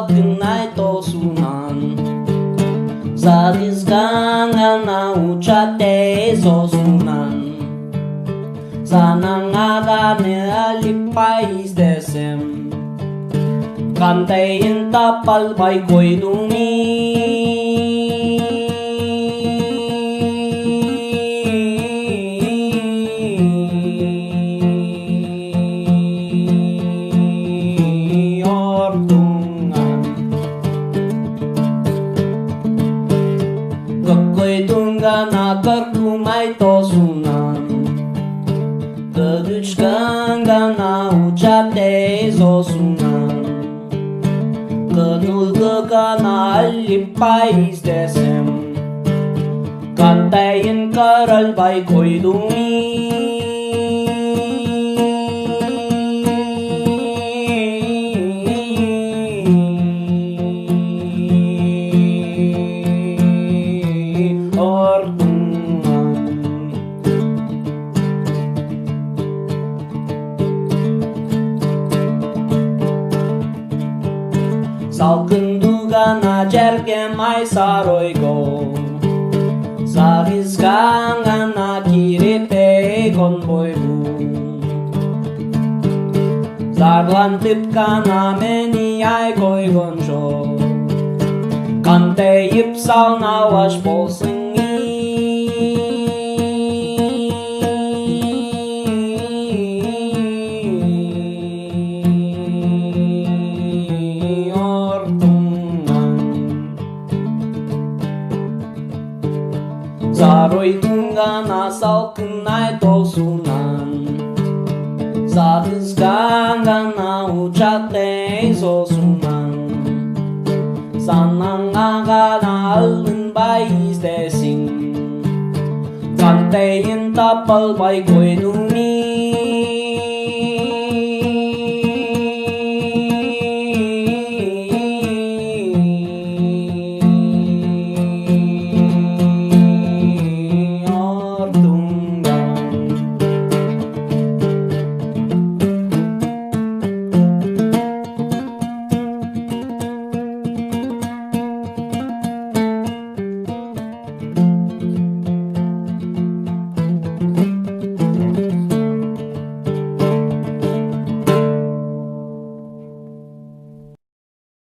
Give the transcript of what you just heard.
salkınay tosunan Zadizganga uçate zosunan Sanangagane alipais desem Kantayin tapal bay koynumi Nagar kumay tosunan Keduchkanga na ucate zosunan Kenulga na alipais desem Kantayin karal bay koydumi Salkın dugana cergemay saroygo Zarizgangana kiripe konboygu Zarlantip kana meni ay koygonşo Kanteyip salna vaş bolsun Zaroy tungana salkınay tosunan Zadizgangana uçate zosunan Sanangagana alın bay izdesin Kantayin tapal bay koynumi